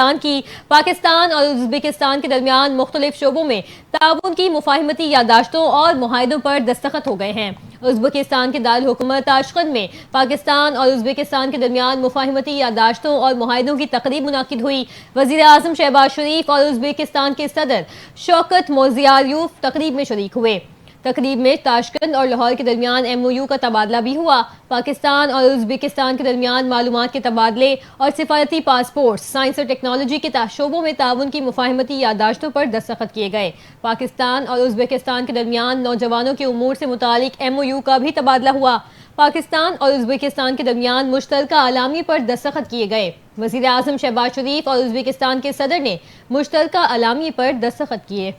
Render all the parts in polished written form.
की पाकिस्तान और उज़्बेकिस्तान के दरमियान मुख्तलिफ शोबों में ताउन की मुफाहिमती यादाश्तों और मुआहिदों पर दस्तखत हो गए हैं। उज़्बेकिस्तान के दारुल हुकूमत ताशकंद में पाकिस्तान और उज़्बेकिस्तान के दरमियान मुफाहिमती यादाश्तों और मुआहिदों की तकरीब मुनाकिद हुई। वज़ीर आज़म शहबाज शरीफ और उज़्बेकिस्तान के सदर शौकत मिर्ज़ियोयेव तकरीब में शरीक हुए। तकरीब में ताशकंद और लाहौर के दरमियान MOU का तबादला भी हुआ। पाकिस्तान और उज़्बेकिस्तान के दरमियान मालूमात के तबादले और सिफारती पासपोर्ट, साइंस और टेक्नोलॉजी के शोबों में ताउन की मुफाहिमती यादाश्तों पर दस्तखत किए गए। पाकिस्तान और उज़्बेकिस्तान के दरमियान नौजवानों के उमूर से मुतालिक MOU का भी तबादला हुआ। पाकिस्तान और उज़्बेकिस्तान के दरमियान मुश्तरका अलामी पर दस्तखत किए गए। वज़ीर आज़म शहबाज शरीफ और उज़्बेकिस्तान के सदर ने मुश्तरका अलामी पर दस्तखत किए।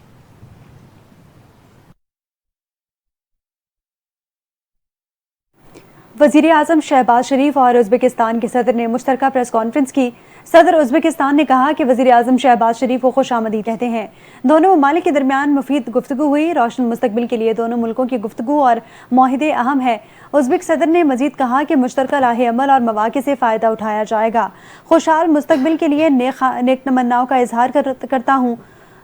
वज़ीर आज़म शहबाज शरीफ और उज़्बेकिस्तान के सदर ने मुश्तरका प्रेस कॉन्फ्रेंस की। सदर उज़्बेकिस्तान ने कहा कि वज़ीर आज़म शहबाज शरीफ को खुशामदीद कहते हैं। दोनों ममालिक के दरमियान मुफीद गुफ्तगू हुई। रोशन मुस्तकबिल के लिए दोनों मुल्कों की गुफ्तगू और मुआहिदे अहम है। उज़्बेक सदर ने मजीद कहा कि मुश्तरका राह अमल और मवाक़े से फ़ायदा उठाया जाएगा। खुशहाल मुस्तकबिल के लिए नेक तमन्नाओं का इजहार करता हूँ।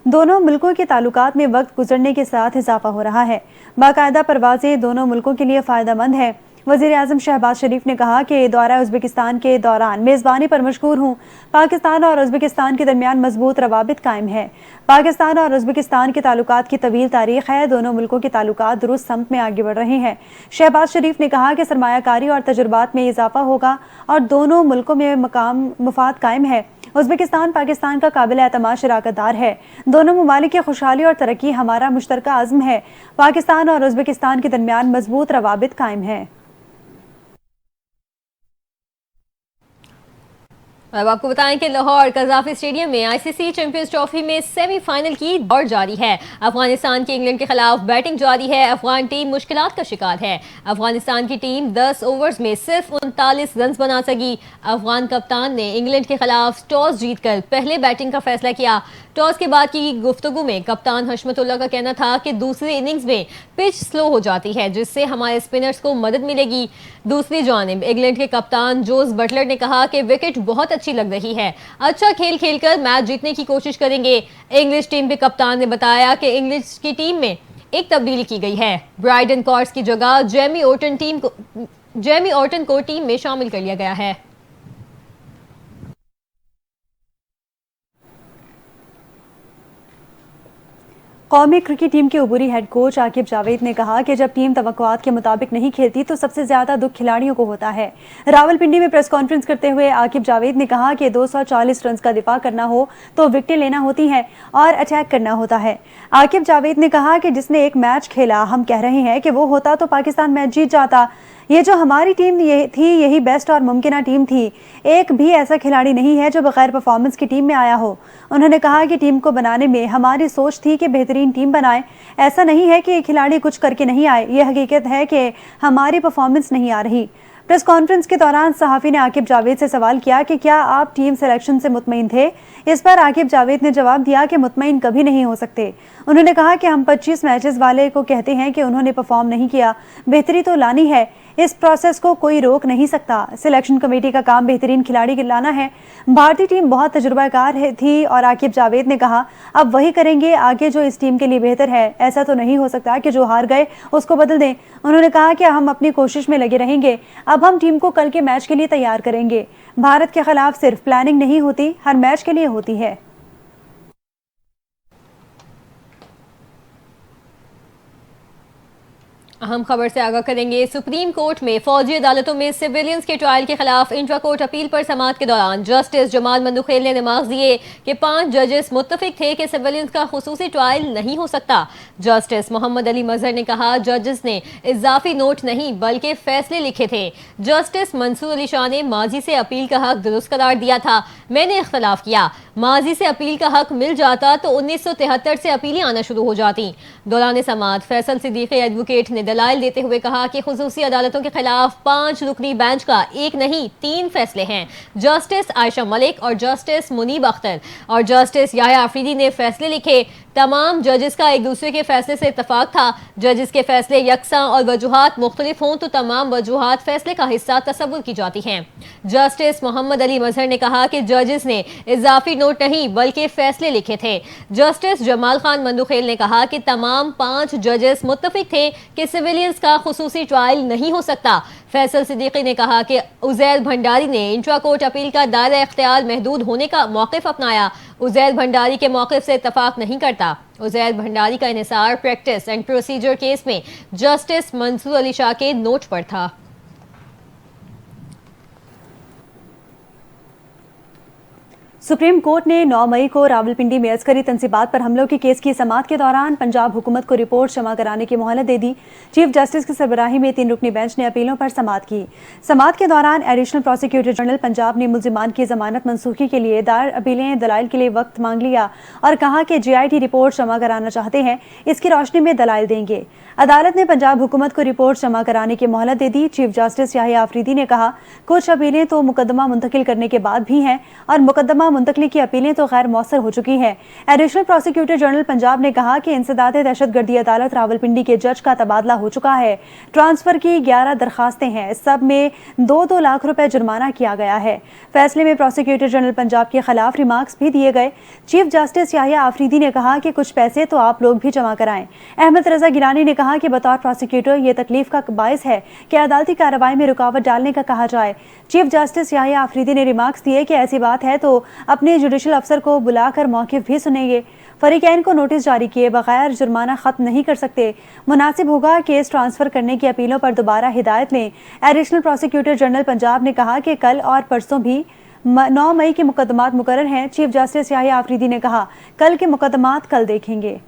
दोनों मुल्कों के ताल्लुकात में वक्त गुजरने के साथ इजाफा हो रहा है। बाकायदा परवाज़ें दोनों मुल्कों के लिए फ़ायदेमंद है। वज़ीर आज़म शहबाज शरीफ ने कहा कि दौरा उज़्बेकिस्तान के दौरान मेज़बानी पर मशकूर हूँ। पाकिस्तान और उज़्बेकिस्तान के दरमियान मजबूत रवाबित कायम है। पाकिस्तान और उज़्बेकिस्तान के ताल्लुकात की तवील तारीख है। दोनों मुल्कों के ताल्लुकात दुरुस्त समत में आगे बढ़ रहे हैं। शहबाज शरीफ ने कहा कि सरमायाकारी और तजुर्बात में इजाफा होगा और दोनों मुल्कों में मुफाद कायम है। उज़्बेकिस्तान पाकिस्तान का काबिल एतमाद शराकतदार है। दोनों ममालिक की खुशहाली और तरक्की हमारा मुश्तरका अज़्म है। पाकिस्तान और उज़्बेकिस्तान के दरमियान मजबूत रवाबित कायम है। अब आपको बताएं कि लाहौर कज़ाफ़ी स्टेडियम में ICC चैंपियंस ट्रॉफी में सेमीफाइनल की दौड़ जारी है। अफगानिस्तान की इंग्लैंड के खिलाफ बैटिंग जारी है। अफगान टीम मुश्किलात का शिकार है। अफगानिस्तान की टीम 10 ओवर्स में सिर्फ 39 रन बना सकी। अफगान कप्तान ने इंग्लैंड के खिलाफ टॉस जीतकर पहले बैटिंग का फैसला किया। टॉस के बाद की गुफ्तगू में कप्तान हशमतुल्ला का कहना था कि दूसरी इनिंग्स में पिच स्लो हो जाती है, जिससे हमारे स्पिनर्स को मदद मिलेगी। दूसरी जानिब इंग्लैंड के कप्तान जोस बटलर ने कहा कि विकेट बहुत अच्छी लग रही है, अच्छा खेल खेलकर मैच जीतने की कोशिश करेंगे। इंग्लिश टीम के कप्तान ने बताया कि इंग्लिश की टीम में एक तब्दीली की गई है। ब्राइडन कॉर्स की जगह जेमी ऑर्टन को टीम में शामिल कर लिया गया है। कौमी क्रिकेट टीम के उबूरी हेड कोच आकिब जावेद ने कहा कि जब टीम तवक्कुआत के मुताबिक नहीं खेलती तो सबसे ज्यादा दुख खिलाड़ियों को होता है। रावलपिंडी में प्रेस कॉन्फ्रेंस करते हुए आकिब जावेद ने कहा कि 240 रन का दिफा करना हो तो विकेटें लेना होती हैं और अटैक करना होता है। आकिब जावेद ने कहा कि जिसने एक मैच खेला, हम कह रहे हैं कि वो होता तो पाकिस्तान मैच जीत जाता। ये जो हमारी टीम थी यही बेस्ट और मुमकिन टीम थी। एक भी ऐसा खिलाड़ी नहीं है जो बगैर परफॉर्मेंस की टीम में आया हो। उन्होंने कहा कि टीम को बनाने में हमारी सोच थी कि बेहतरीन टीम बनाए। ऐसा नहीं है कि खिलाड़ी कुछ करके नहीं आए, ये हकीकत है कि हमारी परफॉर्मेंस नहीं आ रही। प्रेस कॉन्फ्रेंस के दौरान सहाफ़ी ने आकिब जावेद से सवाल किया कि क्या आप टीम सिलेक्शन से मुतमईन थे। इस पर आकिब जावेद ने जवाब दिया कि मुतमईन कभी नहीं हो सकते। उन्होंने कहा कि हम 25 मैचेस वाले को कहते हैं कि उन्होंने परफॉर्म नहीं किया, बेहतरी तो लानी है। इस प्रोसेस को कोई रोक नहीं सकता। सिलेक्शन कमेटी का काम बेहतरीन खिलाड़ी लाना है। भारतीय टीम बहुत तजुर्बाकार थी और आकिब जावेद ने कहा अब वही करेंगे आगे जो इस टीम के लिए बेहतर है। ऐसा तो नहीं हो सकता कि जो हार गए उसको बदल दें। उन्होंने कहा कि हम अपनी कोशिश में लगे रहेंगे। अब हम टीम को कल के मैच के लिए तैयार करेंगे। भारत के खिलाफ सिर्फ प्लानिंग नहीं होती, हर मैच के लिए होती है। अहम खबर से आगाह करेंगे। सुप्रीम कोर्ट में फौजी अदालतों में सिविलियंस के ट्रायल के खिलाफ इंट्रा कोर्ट अपील पर समाअत के दौरान जस्टिस जमाल मंदुखेल ने नमाज दिए कि 5 जजेस मुत्तफिक थे कि सिविलियंस का खुसूसी ट्रायल नहीं हो सकता। जस्टिस मोहम्मद अली मजहर ने कहा जजेस ने इजाफी नोट नहीं बल्कि फैसले लिखे थे। जस्टिस मंसूर अली शाह ने माजी से अपील का हक दुरुस्त करार दिया था। मैंने इख्तलाफ किया, माजी से अपील का हक मिल जाता तो 1973 से अपीलें आना शुरू हो जाती। दौरान समाअत फैसल सिद्दीकी एडवोकेट ने दलाइल देते हुए कहा कि खुसूसी अदालतों के खिलाफ 5 रुकनी बेंच का एक नहीं 3 फैसले हैं। जस्टिस आयशा मलिक और जस्टिस मुनीब अख्तर और जस्टिस याह्या आफरीदी ने फैसले लिखे। तमाम जजेस का एक दूसरे के फैसले से इत्तेफाक था। जजेस के फैसले यकसा और वजूहात मुख्तलिफ हों तो तमाम वजूहात फैसले का हिस्सा तस्वुर की जाती हैं। जस्टिस मोहम्मद अली मजहर ने कहा कि जजेस ने इजाफी नोट नहीं बल्कि फैसले लिखे थे। जस्टिस जमाल खान मंदुखेल ने कहा कि तमाम 5 जजेस मुत्तफिक थे कि सिविलियंस का खुसूसी ट्रायल नहीं हो सकता। फैसल सिद्दीकी ने कहा कि उजैर भंडारी ने इंट्रा कोर्ट अपील का दायरा इख्तियार महदूद होने का मौक़िफ़ अपनाया। उजैर भंडारी के मौक़िफ़ से इत्तफाक नहीं करता। उजैर भंडारी का इन्हिसार प्रैक्टिस एंड प्रोसीजर केस में जस्टिस मंसूर अली शाह के नोट पर था। सुप्रीम कोर्ट ने 9 मई को रावलपिंडी में अस्करी तंसीबात पर हमलों के केस की समाअत के दौरान पंजाब हुकूमत को रिपोर्ट जमा कराने की मोहलत दे दी। चीफ जस्टिस की सरबराही में 3 रुकनी बेंच ने अपीलों पर समाअत की। समाअत के दौरान एडिशनल प्रोसिक्यूटर जनरल पंजाब ने मुल्जिमान की जमानत मनसूखी के लिए दायर अपीलें दलाइल के लिए वक्त मांग लिया और कहा कि GIT रिपोर्ट जमा कराना चाहते हैं, इसकी रोशनी में दलाइल देंगे। अदालत ने पंजाब हुकूमत को रिपोर्ट जमा कराने की मोहलत दे दी। चीफ जस्टिस याहिया आफरीदी ने कहा, कुछ अपीलें तो मुकदमा मुंतकिल करने के बाद भी हैं और मुकदमा मुंतकली की अपीलें तो गैर मौसर हो चुकी हैं। एडिशनल प्रोसिक्यूटर जनरल पंजाब ने कहा कि इंसदाद दहशतगर्दी अदालत रावलपिंडी के जज का तबादला हो चुका है। ट्रांसफर की 11 दरखास्तें हैं, सब में 2-2 लाख रुपए जुर्माना किया गया है। फैसले में प्रोसिक्यूटर जनरल पंजाब के खिलाफ रिमार्क्स भी दिए गए। चीफ जस्टिस याहिया आफरीदी ने कहा कि कुछ पैसे तो आप लोग भी जमा कराएं। अहमद रजा गिलानी ने कहा कि बतौर प्रोसिक्यूटर ये तकलीफ का बायस है कि अदालती कार्रवाई में रुकावट डालने का कहा जाए। चीफ जस्टिस याहिया आफरीदी ने रिमार्क्स दिए कि ऐसी बात है तो अपने जुडिशल अफसर को बुलाकर मौक़िफ़ भी सुनेंगे। फरीकैन को नोटिस जारी किए बगैर जुर्माना खत्म नहीं कर सकते। मुनासिब होगा केस ट्रांसफर करने की अपीलों पर दोबारा हिदायत लें। एडिशनल प्रोसिक्यूटर जनरल पंजाब ने कहा कि कल और परसों भी 9 मई के मुकदमात मुकर्रर हैं। चीफ जस्टिस याहिया आफरीदी ने कहा, कल के मुकदमात कल देखेंगे।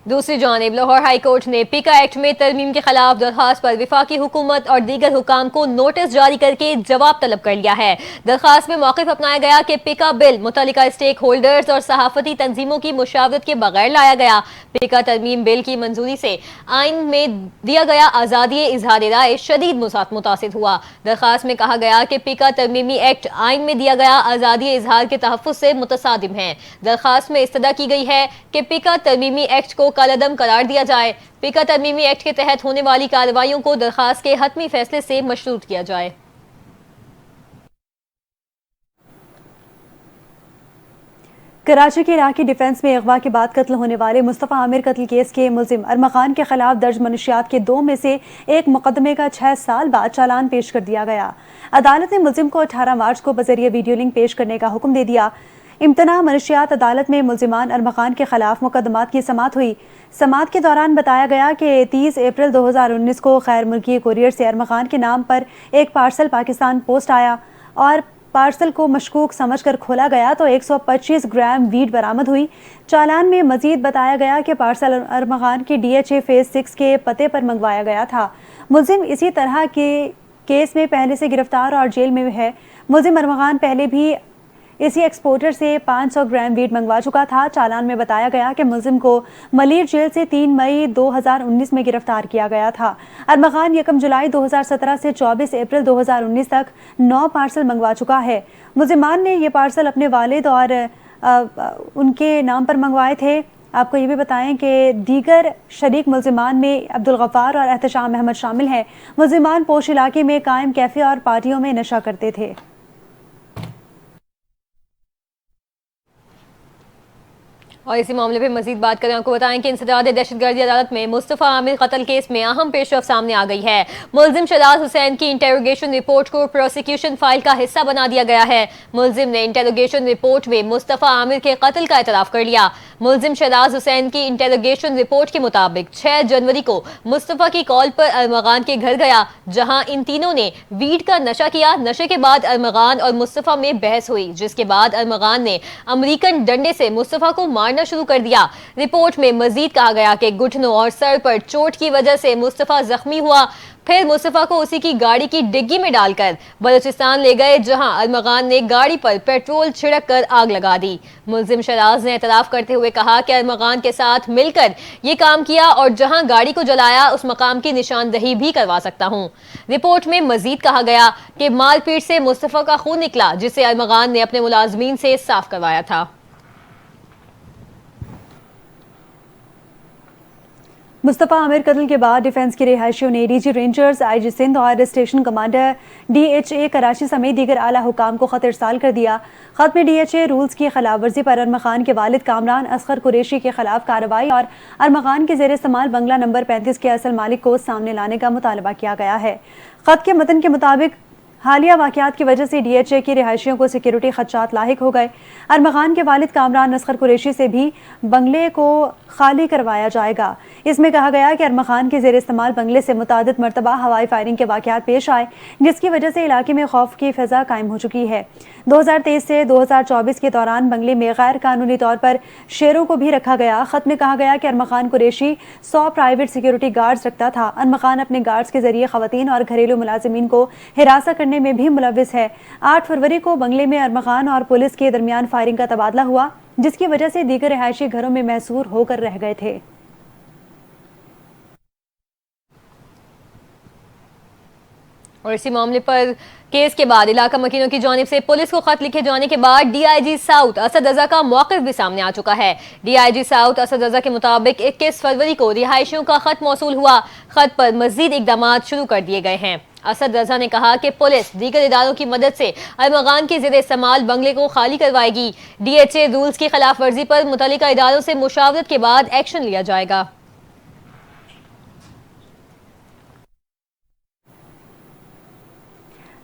दूसरी जानिब लाहौर हाई कोर्ट ने पिका एक्ट में तरमीम के खिलाफ दरखास्त पर वफाकी हुकूमत और दीगर हुकाम को नोटिस जारी करके जवाब तलब कर लिया है। दरखास्त में मौक़िफ़ अपनाया गया कि पिका बिल मुतल्लिका स्टेक होल्डर्स और सहाफ़ती तंजीमों की मुशावरत के बगैर लाया गया। पिका तरमीम बिल की मंजूरी से आइन में दिया गया आज़ादी इजहार राय शदीद मुतासिर हुआ। दरखास्त में कहा गया कि पिका तरमीमी एक्ट आइन में दिया गया आज़ादी इजहार के तहफ़्फ़ुज़ से मुतसादिम है। दरखास्त में इस्तदा की गई है कि पिका तरमीमी एक्ट को कलअदम करार दिया जाए। पिका तरमीमी एक्ट के तहत होने वाली कार्रवाइयों को दरखास्त के हतमी फैसले से मशरूत किया जाए। कराची के इराकी डिफेंस में अगवा के बाद कत्ल होने वाले मुस्तफ़ा आमिर कत्ल केस के मुल्जिम अरमा खान के खिलाफ दर्ज मनशियात के 2 में से एक मुकदमे का 6 साल बाद चालान पेश कर दिया गया। अदालत ने मुल्जिम को 18 मार्च को बजरिए वीडियो लिंक पेश करने का हुक्म दे दिया। इम्तना मनशियात अदालत में मुल्जिमान अरमा खान के खिलाफ मुकदमात की समाअत हुई। समाअत के दौरान बताया गया कि 30 अप्रैल 2019 को गैर मुल्की कुरियर से अरमा खान के नाम पर एक पार्सल पाकिस्तान पोस्ट आया और पार्सल को मशकूक समझकर खोला गया तो 125 ग्राम वीड बरामद हुई। चालान में मजीद बताया गया कि पार्सल अरमा खान के DHA फेज 6 के पते पर मंगवाया गया था। मुल्जिम इसी तरह के केस में पहले से गिरफ्तार और जेल में है। मुल्जिम अरमा खान पहले भी इसी एक्सपोर्टर से 500 ग्राम वीट मंगवा चुका था। चालान में बताया गया कि मुल्जिम को मलिर जेल से 3 मई 2019 में गिरफ्तार किया गया था। अरमा खान 1 जुलाई 2017 से 24 अप्रैल 2019 तक 9 पार्सल मंगवा चुका है। मुल्जिमान ने ये पार्सल अपने वालिद और उनके नाम पर मंगवाए थे। आपको ये भी बताएं कि दीगर शरीक मुल्जिमान में अब्दुल गफ्फार और एहतशाम अहमद शामिल हैं। मुल्जिमान पोश इलाके में कायम कैफे और पार्टियों में नशा करते थे। और इसी मामले पर मजीद बात करें, आपको बताएं कि इंसदाद दहशतगर्दी अदालत में मुस्तफ़ा आमिर कत्ल केस में अहम पेशरफ सामने आ गई है। मुल्जिम शहजाद हुसैन की इंटेरोगेशन रिपोर्ट को प्रोसिक्यूशन फाइल का हिस्सा बना दिया गया है। मुल्जिम ने इंटेरोगेशन रिपोर्ट में मुस्तफ़ा आमिर के कत्ल का एतराफ़ कर लिया। मुल्जिम शहजाद हुसैन की इंटेरोगेशन रिपोर्ट के मुताबिक 6 जनवरी को मुस्तफ़ा की कॉल पर अरमगान के घर गया, जहां इन तीनों ने वीड का नशा किया। नशे के बाद अरमगान और मुस्तफ़ा में बहस हुई, जिसके बाद अरमगान ने अमरीकन डंडे से मुस्तफ़ा को मारना करना शुरू कर दिया। रिपोर्ट में मजीद कहा गया कि घुटनों और सर पर चोट की वजह से मुस्तफा जख्मी हुआ। फिर मुस्तफा को उसी की गाड़ी की डिग्गी में डालकर बलूचिस्तान ले गए, जहां अरमगान ने गाड़ी पर पेट्रोल छिड़क कर आग लगा दी। मुलजिम शराज ने एतराफ करते हुए कहा कि अरमगान के साथ मिलकर ये काम किया और जहां गाड़ी को जलाया उस मकाम की निशानदही भी करवा सकता हूं। रिपोर्ट में मजीद कहा गया कि मारपीट से मुस्तफा का खून निकला, जिसे अरमगान ने अपने मुलाजमीन से साफ करवाया था। मुस्तफ़ा आमिर कत्ल के बाद डिफेंस के रिहायशियों ने डीजी रेंजर्स, आईजी सिंध और स्टेशन कमांडर डीएचए कराची समेत दीगर आला हुकाम को खत इरसाल कर दिया। खत में डीएचए रूल्स की खिलाफ वर्जी पर अरमगान के वालिद कामरान असगर कुरैशी के खिलाफ कार्रवाई और अरमगान के जेर इस्तेमाल बंगला नंबर 35 के असल मालिक को सामने लाने का मुतालबा किया गया है। खत के मतन के मुताबिक हालिया वाकयात की वजह से डीएचए की रिहायशियों को सिक्योरिटी खदशात लाहिक हो गए। अरमगान के वालिद कामरान असगर कुरैशी से भी बंगले को खाली करवाया जाएगा। इसमें कहा गया कि अरमगान के जेर इस्तेमाल बंगले से मुतादिद मरतबा हवाई फायरिंग के वाकयात पेश आए, जिसकी वजह से इलाके में खौफ की फिजा कायम हो चुकी है। 2023 से 2024 के दौरान बंगले में गैर कानूनी तौर पर शेरों को भी रखा गया। खत में कहा गया कि अरमगान कुरैशी 100 प्राइवेट सिक्योरिटी गार्ड्स रखता था। अरमगान अपने गार्ड्स के जरिए खवातीन और घरेलू मुलाजिमीन को हिरासत करने में भी मुलविस है। 8 फरवरी को बंगले में अरमगान और पुलिस के दरमियान फायरिंग का तबादला हुआ, जिसकी वजह से दीगर रिहायशी घरों में महसूर होकर रह गए थे। और इसी मामले पर केस के बाद इलाका मकीनों की जानिब से पुलिस को खत लिखे जाने के बाद डीआईजी साउथ असद रजा का मौक़िफ़ भी सामने आ चुका है। डीआईजी साउथ असद रजा के मुताबिक 21 फरवरी को रिहायशियों का खत मौसूल हुआ। खत पर मजीद इकदाम शुरू कर दिए गए हैं। असद रजा ने कहा कि पुलिस दीगर इदारों की मदद से अरमगान के ज़ेर इस्तेमाल बंगले को खाली करवाएगी। डीएचए रूल्स की खिलाफ वर्जी पर मुतल्लिका इदारों से मुशावरत के बाद एक्शन लिया जाएगा।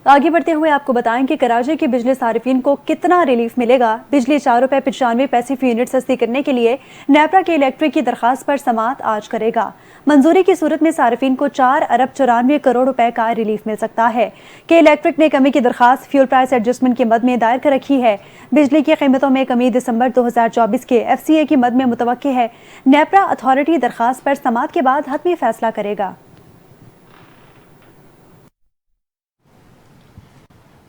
आगे बढ़ते हुए आपको बताएं कि कराची के बिजली सारिफिन को कितना रिलीफ मिलेगा। बिजली 4 रुपये 95 पैसे फी यूनिट सस्ती करने के लिए नेपरा के इलेक्ट्रिक की दरखास्त पर समाअत आज करेगा। मंजूरी की सूरत में सारिफिन को 4 अरब 94 करोड़ रुपए का रिलीफ मिल सकता है। के इलेक्ट्रिक ने कमी की दरखास्त फ्यूल प्राइस एडजस्टमेंट के मद में दायर कर रखी है। बिजली की कीमतों में कमी दिसंबर 2024 के FCA की मद में मुतवक्की है। नेपरा अथॉरिटी दरखास्त पर समाअत के बाद हतमी फैसला करेगा।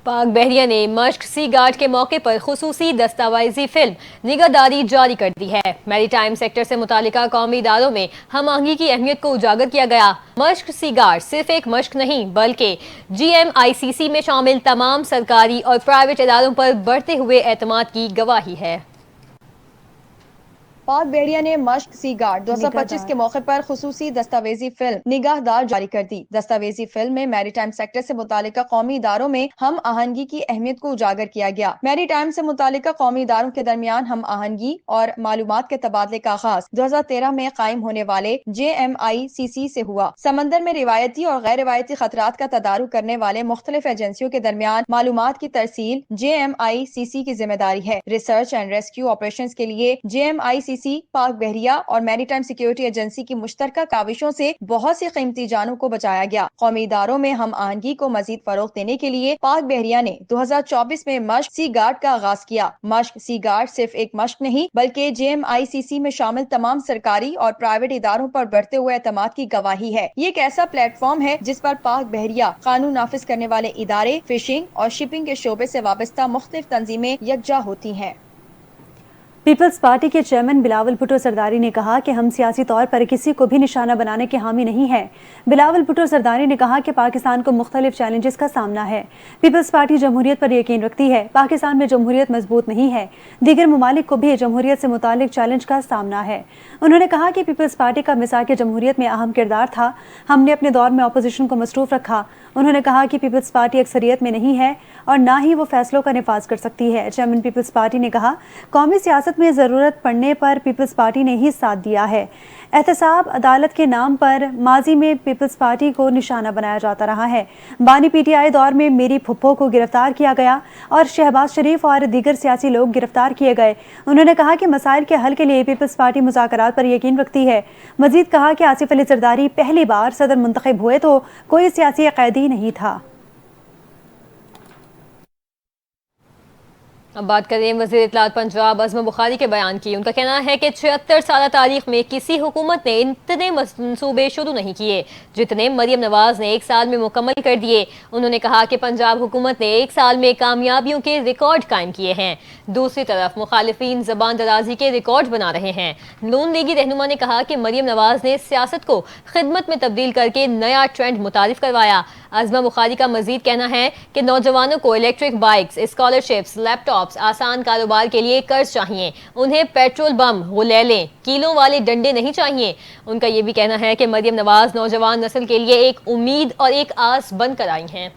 पाक बहरिया ने मश्क सी गार्ड के मौके पर खुसूसी दस्तावेजी फिल्म निगाहदारी जारी कर दी है। मैरीटाइम सेक्टर से मुतालिका कौमी इदारों में हम आहंगी की अहमियत को उजागर किया गया। मश्क सी गार्ड सिर्फ एक मश्क नहीं बल्कि GMICC में शामिल तमाम सरकारी और प्राइवेट इदारों पर बढ़ते हुए एतमाद की गवाही है। पाक बहरिया ने मश्क सी गार्ड 225 के मौके पर खुसूसी दस्तावेजी फिल्म निगाहदार जारी कर दी। दस्तावेजी फिल्म में मैरीटाइम सेक्टर से मुतालिका कौमी इदारों में हम आहंगी की अहमियत को उजागर किया गया। मैरीटाइम से मुतालिका कौमी इदारों के दरमियान हम आहंगी और मालूमात के तबादले का आगाज 2013 में कायम होने वाले JMICC से हुआ। समंदर में रिवायती और गैर रिवायती खतरात का तदारुक करने वाले मुख्तलिफ एजेंसियों के दरमियान मालूमात की तरसील JMICC की जिम्मेदारी है। रिसर्च एंड रेस्क्यू ऑपरेशन के लिए JMICC पाक बहरिया और मैरीटाइम सिक्योरिटी एजेंसी की मुश्तरका काविशों से बहुत सी कीमती जानों को बचाया गया। कौमी इदारों में हम आहंगी को मजीद फरोग देने के लिए पाक बहरिया ने 2024 में मश्क सी गार्ड का आगाज किया। मश्क सी गार्ड सिर्फ एक मश्क नहीं बल्कि JMICC में शामिल तमाम सरकारी और प्राइवेट इदारों पर बढ़ते हुए एतमाद की गवाही है। ये एक ऐसा प्लेटफॉर्म है जिस पर पाक बहरिया, कानून नाफिज करने वाले इदारे, फिशिंग और शिपिंग के शोबे से वाबस्ता मुख्तलिफ तंजीमें यकजा होती हैं। पीपल्स पार्टी के चेयरमैन बिलावल भुट्टो सरदारी ने कहा कि हम सियासी तौर पर किसी को भी निशाना बनाने के हामी नहीं हैं। बिलावल भुट्टो सरदारी ने कहा कि पाकिस्तान को मुख्तलिफ चैलेंजेस का सामना है। पीपल्स पार्टी जमहूरियत पर यकीन रखती है। पाकिस्तान में जमहूरियत मजबूत नहीं है। दीगर ममालिक को भी जमहूरियत से मुतालिक चैलेंज का सामना है। उन्होंने कहा कि पीपल्स पार्टी का मिसाक जमहूरियत में अहम किरदार था। हमने अपने दौर में अपोजिशन को मसरूफ रखा। उन्होंने कहा कि पीपल्स पार्टी अक्सरियत में नहीं है और ना ही वो फैसलों का निफाज कर सकती है। चेयरमैन पीपल्स पार्टी ने कहा, कौमी सियासत में ज़रूरत पड़ने पर पीपल्स पार्टी ने ही साथ दिया है। एहतसाब अदालत के नाम पर माजी में पीपल्स पार्टी को निशाना बनाया जाता रहा है। बानी PTI दौर में मेरी फुप्पो को गिरफ्तार किया गया और शहबाज शरीफ और दीगर सियासी लोग गिरफ्तार किए गए। उन्होंने कहा कि मसाइल के हल के लिए पीपल्स पार्टी मुज़ाकरात पर यकीन रखती है। मजीद कहा कि आसिफ अली जरदारी पहली बार सदर मुंतखब हुए तो कोई सियासी कैदी नहीं था। अब बात करें वज़ीर इत्तलात पंजाब अज़मा बुखारी के बयान की। उनका कहना है कि 76 साल तारीख में किसी हुकूमत ने इतने मंसूबे शुरू नहीं किए जितने मरियम नवाज ने एक साल में मुकम्मल कर दिए। उन्होंने कहा कि पंजाब हुकूमत ने एक साल में कामयाबियों के रिकॉर्ड कायम किए हैं। दूसरी तरफ मुखालिफिन ज़बान दराजी के रिकॉर्ड बना रहे हैं। नून लीगी रहनुमा ने कहा कि मरियम नवाज ने सियासत को खिदमत में तब्दील करके नया ट्रेंड मुतारिफ करवाया। अज़मा बुखारी का मजीद कहना है कि नौजवानों को इलेक्ट्रिक बाइक्स, स्कॉलरशिप्स, लैपटॉप्स, आसान कारोबार के लिए कर्ज चाहिए। उन्हें पेट्रोल बम गुलेलें, कीलों वाले डंडे नहीं चाहिए। उनका ये भी कहना है कि मरियम नवाज नौजवान नस्ल के लिए एक उम्मीद और एक आस बनकर आई हैं।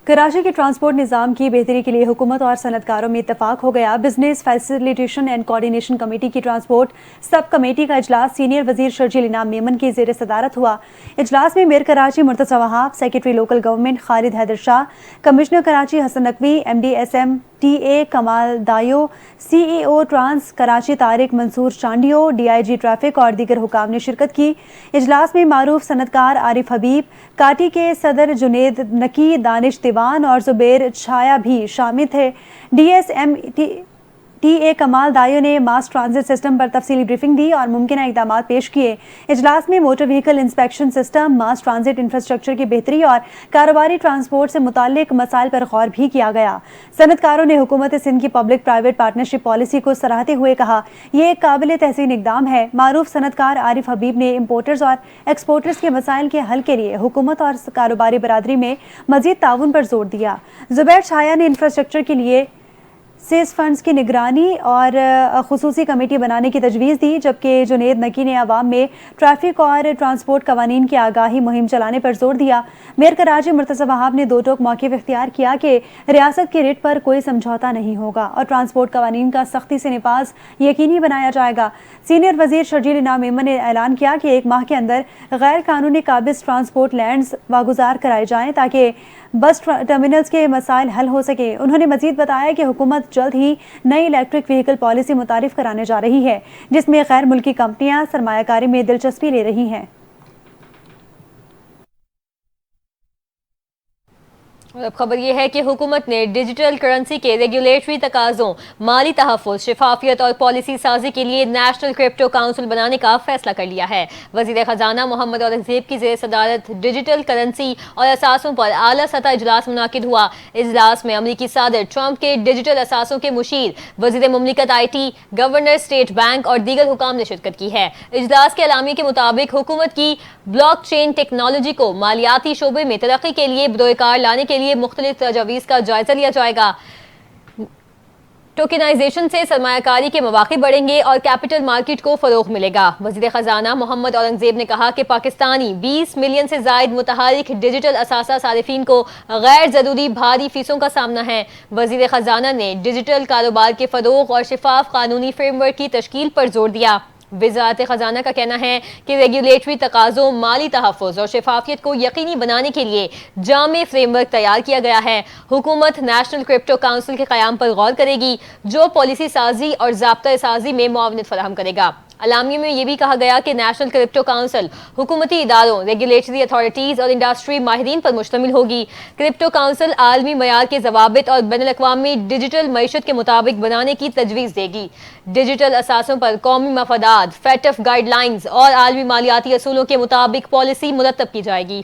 कराची के ट्रांसपोर्ट निज़ाम की बेहतरी के लिए हुकूमत और सनतकारों में इत्तफाक हो गया। Business facilitation and coordination committee की ट्रांसपोर्ट सब कमेटी का इजलास सीनियर वजीर शर्जील इनाम मेमन की ज़ेर सदारत हुआ। इजलास में mayor Karachi Murtaza Wahab, secretary local government Khalid Haider Shah, commissioner Karachi Hasan Naqvi, MD/SM TA Kamal Dayo, CEO trans Karachi Tariq Mansoor Chandio, DIG traffic और दीगर हुकाम ने शिरकत की। इजलास में मारूफ सनतकार आरिफ हबीब, काटी के सदर जुनेद नकी, दानिश दीवान और जुबैर छाया भी शामिल थे। DSM TA कमाल दायो ने मास ट्रांजिट सिस्टम पर तफसीली ब्रीफिंग दी और मुमकिन इकदाम पेश किए। इजलास में मोटर व्हीकल इंस्पेक्शन सिस्टम, मास ट्रांजिट इंफ्रास्ट्रक्चर की बेहतरी और कारोबारी ट्रांसपोर्ट से मुताल्लिक मसाइल पर गौर भी किया गया। सनतकारों ने हुकूमत सिंध की पब्लिक प्राइवेट पार्टनरशिप पॉलिसी को सराहते हुए कहा, यह एक काबिल तहसीन इकदाम है। मारूफ सनतकार आरिफ हबीब ने इम्पोर्टर्स और एक्सपोर्टर्स के मसाइल के हल के लिए हुकूमत और कारोबारी बरादरी में मजीद ताउन पर जोर दिया। जुबैर छाया ने इंफ्रास्ट्रक्चर के लिए सेस फंड्स की निगरानी और खुसूसी कमेटी बनाने की तजवीज़ दी, जबकि जुनेद नकी ने आवाम में ट्रैफिक और ट्रांसपोर्ट कवानीन की आगाही मुहिम चलाने पर जोर दिया। मेयर कराची मुर्तज़ा वहाब ने दो टोक मौक़िफ़ इख्तियार किया कि रियासत के रिट पर कोई समझौता नहीं होगा और ट्रांसपोर्ट कवानीन का सख्ती से निफाज यकीनी बनाया जाएगा। सीनियर वजीर शर्जील इनाम मेमन ने ऐलान किया कि एक माह के अंदर गैर कानूनी काबिज ट्रांसपोर्ट लैंड्स वागुजार कराए जाएँ ताकि बस टर्मिनल्स के मसाइल हल हो सके। उन्होंने मजीद बताया कि हुकूमत जल्द ही नई इलेक्ट्रिक व्हीकल पॉलिसी मुतारिफ कराने जा रही है, जिसमें गैर मुल्की कंपनियां सरमायाकारी में दिलचस्पी ले रही हैं। और अब खबर यह है कि हुकूमत ने डिजिटल करेंसी के रेगुलेटरी तकाज़ों, माली तहफ़्फ़ुज़, शफाफियत और पॉलिसी साजी के लिए नेशनल क्रिप्टो काउंसिल बनाने का फैसला कर लिया है। वज़ीर ख़जाना मोहम्मद औरंगज़ेब की ज़ेर सदारत डिजिटल करेंसी और असासों पर आला सतह इजलास मुनाकिद हुआ। इजलास में अमरीकी सदर ट्रंप के डिजिटल असासों के मुशीर, वज़ीर मुमलिकत IT, गवर्नर स्टेट बैंक और दीगर हुकाम ने शिरकत की है। इजलास के अलामी के मुताबिक हुकूमत की ब्लॉकचेन टेक्नोलॉजी को मालियाती शोबे में तरक्की के लिए बरोकार लाने के लिए मुख्तलिफ तजावीज़ का जायजा लिया जाएगा। टोकेनाइजेशन से सरमायाकारी के मौके बढ़ेंगे और कैपिटल मार्केट को फरोग मिलेगा। वज़ीर ख़जाना मोहम्मद औरंगज़ेब ने कहा कि पाकिस्तानी 20 मिलियन से ज़ायद मुतहरिक डिजिटल असासा सारिफीन को गैर ज़रूरी भारी फीसों का सामना है। वज़ीर ख़जाना ने डिजिटल कारोबार के फरोग और शिफाफ कानूनी फ्रेमवर्क की तश्कील पर जोर दिया। वज़ारत ख़जाना का कहना है कि रेगुलेटरी तकाज़ों, माली तहफ़्फ़ुज़ और शफाफियत को यकीनी बनाने के लिए जामे फ्रेमवर्क तैयार किया गया है। हुकूमत नेशनल क्रिप्टो काउंसिल के क़याम पर गौर करेगी, जो पॉलिसी साजी और ज़ाब्ता साजी में मुआवनत फराहम करेगा। अलामी में यह भी कहा गया कि नेशनल क्रिप्टो काउंसिल हुकूमती इदारों, रेगुलेटरी अथॉरिटीज़ और इंडस्ट्री माहिरीन पर मुश्तमिल होगी। क्रिप्टो काउंसिल आलमी मयार के ज़वाबित और बैनुल-अक़वामी डिजिटल मईशत के मुताबिक बनाने की तजवीज़ देगी। डिजिटल असासों पर कौमी मफादात, FATF गाइडलाइंस और आलमी मालियाती असूलों के मुताबिक पॉलिसी मुरतब की जाएगी।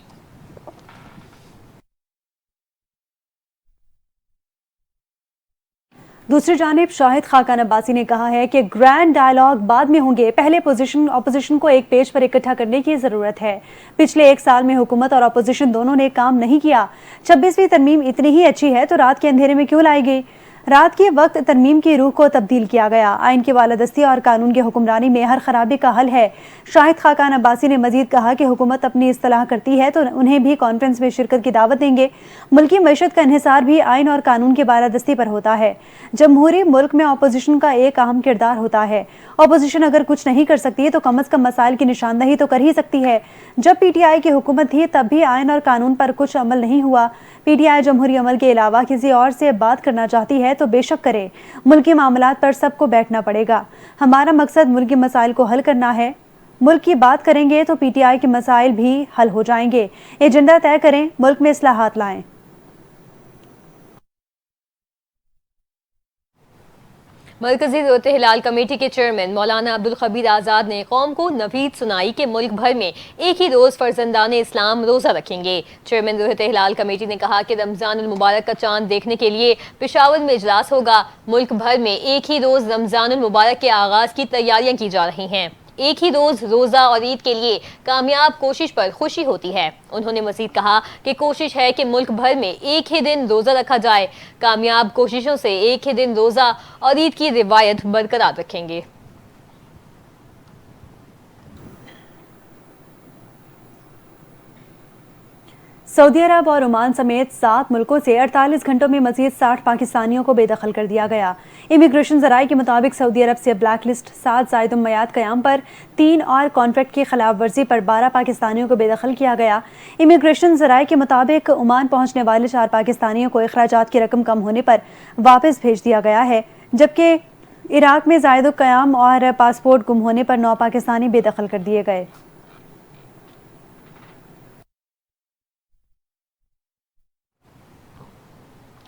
दूसरी जानिब शाहिद खाकान अब्बासी ने कहा है कि ग्रैंड डायलॉग बाद में होंगे, पहले अपोजिशन को एक पेज पर इकट्ठा करने की ज़रूरत है। पिछले एक साल में हुकूमत और अपोजिशन दोनों ने काम नहीं किया। 26वीं तरमीम इतनी ही अच्छी है तो रात के अंधेरे में क्यों लाई गई? रात के वक्त तरमीम की रूह को तब्दील किया गया। आइन की बालादस्ती और कानून की हुक्मरानी में हर खराबी का हल है। शाहिद खाकान अब्बासी ने मजीद कहा कि हुकूमत अपनी इस्तलाह करती है तो उन्हें भी कॉन्फ्रेंस में शिरकत की दावत देंगे। मुल्की मईशत का इन्हिसार भी आइन और कानून की बालादस्ती पर होता है। जमहूरी मुल्क में अपोजिशन का एक अहम किरदार होता है। अपोजिशन अगर कुछ नहीं कर सकती तो कम अज कम मसाइल की निशानदही तो कर ही सकती है। जब PTI की हुकूमत थी तब भी आइन और कानून पर कुछ अमल नहीं हुआ। PTI जमहूरी अमल के अलावा किसी और से बात करना चाहती है तो बेशक करे। मुल्की मामलात पर सबको बैठना पड़ेगा। हमारा मकसद मुल्की मसाइल को हल करना है। मुल्क की बात करेंगे तो पीटीआई के मसाइल भी हल हो जाएंगे। एजेंडा तय करें, मुल्क में इस्लाहात लाएं। मरकजी ज़रूरत हिलाल कमेटी के चेयरमैन मौलाना अब्दुल खबीर आज़ाद ने कौम को नवीद सुनाई कि मुल्क भर में एक ही रोज़ फर्जंदान इस्लाम रोज़ा रखेंगे। चेयरमैन ज़रूरत हिलाल कमेटी ने कहा कि रमज़ान मुबारक का चांद देखने के लिए पेशावर में इजलास होगा। मुल्क भर में एक ही रोज़ रमज़ान मुबारक के आगाज़ की तैयारियां की जा रही हैं। एक ही रोज रोजा और ईद के लिए कामयाब कोशिश पर खुशी होती है। उन्होंने मजीद कहा कि कोशिश है कि मुल्क भर में एक ही दिन रोजा रखा जाए। कामयाब कोशिशों से एक ही दिन रोजा और ईद की रिवायत बरकरार रखेंगे। सऊदी अरब और ओमान समेत 7 मुल्कों से 48 घंटों में मजीद 60 पाकिस्तानियों को बेदखल कर दिया गया। इमिग्रेशन ज़राए के मुताबिक सऊदी अरब से ब्लैक लिस्ट 7 ज़ायदुल मयाद क़याम पर 3 और कॉन्ट्रैक्ट की खिलाफ वर्जी पर 12 पाकिस्तानियों को बेदखल किया गया। इमिग्रेशन ज़राए के मुताबिक ओमान पहुँचने वाले 4 पाकिस्तानियों को अखराजात की रकम कम होने पर वापस भेज दिया गया है, जबकि इराक में ज़ायदुल क़याम और पासपोर्ट गुम होने पर 9 पाकिस्तानी बेदखल कर दिए गए।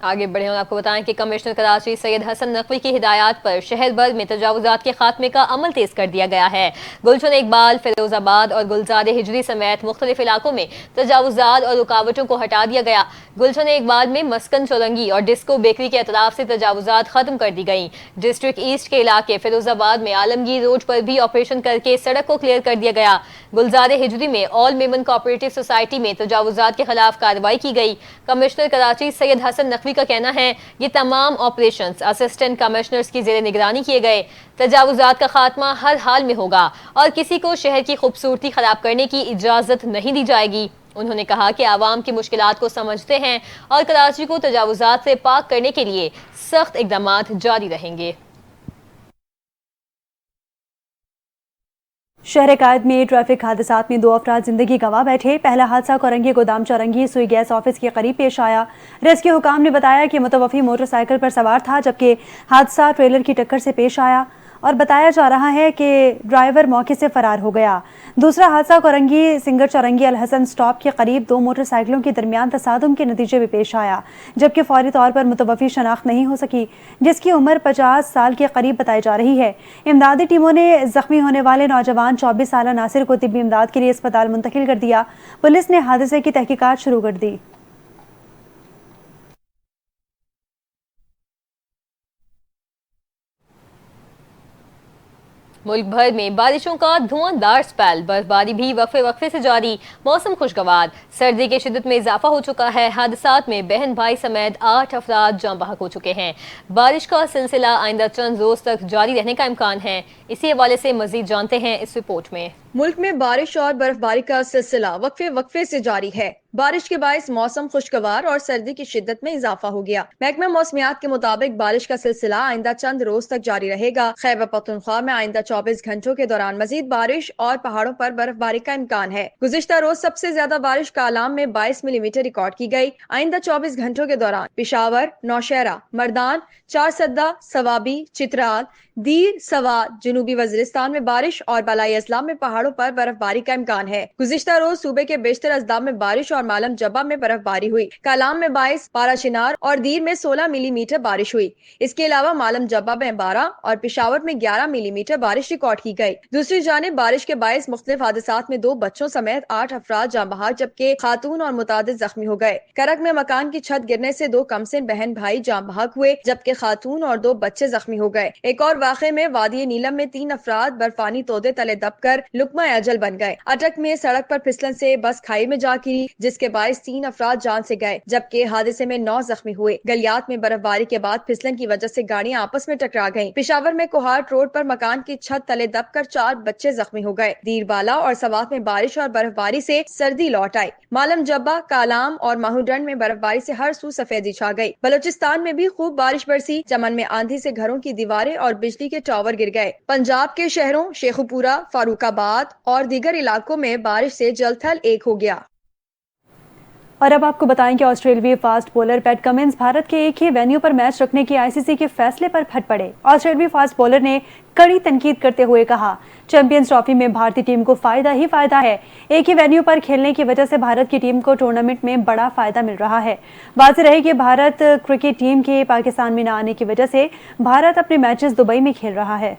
आगे बढ़े और आपको बताएं कि कमिश्नर कराची सैयद हसन नकवी की हिदायत पर शहर भर में तजावुजात के खात्मे का अमल तेज कर दिया गया है। गुलशन इकबाल, फिरोजाबाद और गुलजार हिजरी समेत मुख्तलिफ इलाकों में तजावुजात और रुकावटों को हटा दिया गया। गुलशन इकबाल में मस्कन चौरंगी और डिस्को बेकरी के अतराफ से तजावुजात खत्म कर दी गई। डिस्ट्रिक्ट ईस्ट के इलाके फिरोजाबाद में आलमगीर रोड पर भी ऑपरेशन करके सड़क को क्लियर कर दिया गया। गुलजार हिजरी में ऑल मेमन कोऑपरेटिव सोसाइटी में तजावुजात के खिलाफ कार्रवाई की गई। कमिश्नर कराची सैयद हसन नकवी का कहना है ये तमाम ऑपरेशंस असिस्टेंट कमिश्नर्स की जेर निगरानी किए गए। तजावुजात का खात्मा हर हाल में होगा और किसी को शहर की खूबसूरती खराब करने की इजाजत नहीं दी जाएगी। उन्होंने कहा कि आवाम की मुश्किलात को समझते हैं और कराची को तजावुजात से पाक करने के लिए सख्त इक़दामात जारी रहेंगे। शहर कायद में ट्रैफिक हादसात में 2 अफराद जिंदगी गंवा बैठे। पहला हादसा कोरंगी गोदाम चौरंगी सुई गैस ऑफिस के करीब पेश आया। रेस्क्यू हुकाम ने बताया कि मुतवफ़ी मोटरसाइकिल पर सवार था, जबकि हादसा ट्रेलर की टक्कर से पेश आया और बताया जा रहा है कि ड्राइवर मौके से फरार हो गया। दूसरा हादसा कोरंगी सिंगर चौरंगी अल हसन स्टॉप के करीब 2 मोटरसाइकिलों के दरमियान तसादुम के नतीजे में पेश आया, जबकि फौरी तौर पर मुतवफ़ी शनाख्त नहीं हो सकी, जिसकी उम्र 50 साल के करीब बताई जा रही है। इमदादी टीमों ने जख्मी होने वाले नौजवान 24 साल नासिर को तिब्बी इमदाद के लिए अस्पताल मुंतकिल कर दिया। पुलिस ने हादसे की तहकीकात शुरू कर दी। मुल्क भर में बारिशों का धुआंधार स्पेल, बर्फबारी भी वक्फे वक्फे से जारी। मौसम खुशगवार, सर्दी की शिद्दत में इजाफा हो चुका है। हादसात में बहन भाई समेत 8 अफराद जाँ बहक हो चुके हैं। बारिश का सिलसिला आइंदा चंद रोज तक जारी रहने का इम्कान है। इसी हवाले से मजीद जानते हैं इस रिपोर्ट में। मुल्क में बारिश और बर्फबारी का सिलसिला वक्फे वक्फे से जारी है। बारिश के बायस मौसम खुशगवार और सर्दी की शिद्दत में इजाफा हो गया। महकमा मौसमियात के मुताबिक बारिश का सिलसिला आइंदा चंद रोज तक जारी रहेगा। खैबर पख्तूनख्वा में आइंदा 24 घंटों के दौरान मजीद बारिश और पहाड़ों पर बर्फबारी का इम्कान है। गुज़िश्ता रोज सबसे ज्यादा बारिश कालाम में 22 मिलीमीटर रिकॉर्ड की गई। आइंदा 24 घंटों के दौरान पेशावर, नौशहरा, मर्दान, चारसद्दा, सवाबी, चित्राल, दीर, सवात, जनूबी वजीरिस्तान में बारिश और बलाई अजला में पहाड़ों पर बर्फबारी का इम्कान है। गुज़िश्ता रोज सूबे के बेशतर अजला में बारिश और मालम जब्बा में बर्फबारी हुई। कालाम में 22, पाराशिनार और दीर में 16 मिलीमीटर बारिश हुई। इसके अलावा मालम जब्बा में 12 और पेशावर में 11 मिलीमीटर बारिश रिकॉर्ड की गई। दूसरी जानिब बारिश के बायस मुख्तलिफ हादसात में 2 बच्चों समेत 8 अफराद जाँ बहक, जबकि खातून और मुतादिद जख्मी हो गए। करक में मकान की छत गिरने से 2 कमसिन बहन भाई जाँ बहक हुए, जबकि खातून और 2 बच्चे जख्मी हो गए। एक और वाक़े में वादी नीलम में 3 अफराद बर्फानी तोदे तले दबकर लुकमा अजल बन गए। अटक में सड़क पर फिसलन से बस खाई में जा गिरी, जिसके बायस 3 अफराद जान से गए, जबकि हादसे में 9 जख्मी हुए। गलियात में बर्फबारी के बाद फिसलन की वजह से गाड़ियां आपस में टकरा गईं। पेशावर में कोहाट रोड पर मकान की छत तले दबकर 4 बच्चे जख्मी हो गए। दीरबाला और सवात में बारिश और बर्फबारी से सर्दी लौट आई। मालम जब्बा, कालाम और माहूडंड में बर्फबारी से हर सू सफेदी छा गई। बलोचिस्तान में भी खूब बारिश बरसी। चमन में आंधी से घरों की दीवारें और बिजली के टावर गिर गए। पंजाब के शहरों शेखुपुरा, फारूकाबाद और दीगर इलाकों में बारिश से जलथल एक हो गया। और अब आपको बताएं कि ऑस्ट्रेलियाई fast bowler PAT Cummins Bharat के एक ही वेन्यू पर मैच रखने के आईसीसी के फैसले पर फट पड़े। ऑस्ट्रेलियाई फास्ट बॉलर ने कड़ी तनकीद करते हुए कहा, चैंपियंस ट्रॉफी में भारतीय टीम को फायदा ही फायदा है। एक ही वेन्यू पर खेलने की वजह से भारत की टीम को टूर्नामेंट में बड़ा फायदा मिल रहा है। वाज़ेह रहे कि भारत क्रिकेट टीम के पाकिस्तान में न आने की वजह से भारत अपने मैचेस दुबई में खेल रहा है।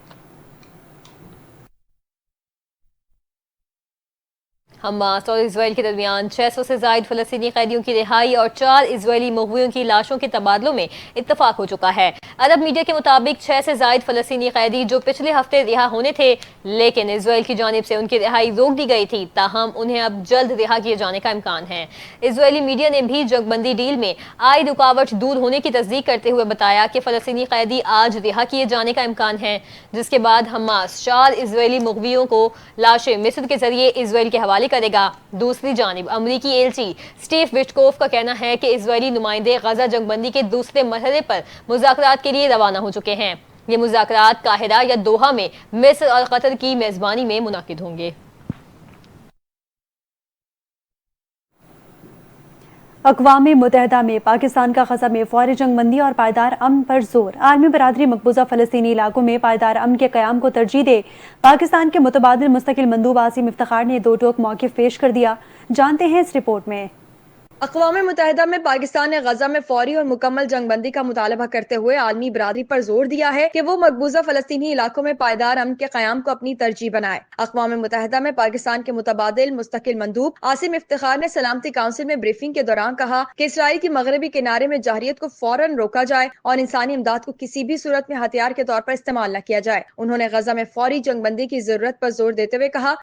हमास और इजराइल के दरमियान 600 से ज्यादा फलस्तीनी कैदियों की रिहाई और 4 इजरायली मुग़वियों की लाशों के तबादलों में इत्तफाक हो चुका है। अरब मीडिया के मुताबिक 6 से ज्यादा फलस्तीनी कैदी जो पिछले हफ्ते रिहा होने थे, लेकिन इजराइल की जानिब से उनकी रिहाई रोक दी गई थी, ताहम उन्हें अब जल्द रिहा किए जाने का इम्कान है। इजरायली मीडिया ने भी जंगबंदी डील में आई रुकावट दूर होने की तस्दीक करते हुए बताया कि फलस्तीनी कैदी आज रिहा किए जाने का इम्कान है, जिसके बाद हमास 4 इजरायली मुग़वियों को लाशें मिस्र के जरिए इजराइल के हवाले करेगा। दूसरी जानिब अमरीकी एलची स्टीव विटकोफ का कहना है कि इजरायली नुमाइंदे गजा जंगबंदी के दूसरे मरहले पर मुज़ाकरात के लिए रवाना हो चुके हैं। ये मुज़ाकरात काहिरा या दोहा में मिस्र और कतर की मेजबानी में मुनाकिद होंगे। अक़वाम मुत्तहिदा में पाकिस्तान का ग़ज़ा में फ़ौरी जंगबंदी और पायदार अमन पर जोर। आलमी बरादरी मकबूजा फ़लस्तीनी इलाकों में पायदार अमन के क़याम को तरजीह दे। पाकिस्तान के मुतबादिल मुस्तकिल मंदूब आसिम इफ्तिखार ने दो टोक मौक़िफ़ पेश कर दिया। जानते हैं इस रिपोर्ट में। अक़वाम मुत्तहिदा में पाकिस्तान ने गजा में फौरी और मुकम्मल जंगबंदी का मुतालबा करते हुए आलमी बरादरी पर जोर दिया है कि वो मकबूजा फ़लस्तीनी इलाकों में पायदार अमन के क़याम को अपनी तरजीह बनाए। अक़वाम मुत्तहिदा में पाकिस्तान के मुतबादिल मुस्तकिल मंदूब आसिम इफ्तिखार ने सलामती काउंसिल में ब्रीफिंग के दौरान कहा कि इसराइल की मगरबी किनारे में जाहिरियत को फौरन रोका जाए और इंसानी इमदाद को किसी भी सूरत में हथियार के तौर पर इस्तेमाल न किया जाए। उन्होंने गजा में फौरी जंगबंदी की जरूरत पर जोर देते हुए कहा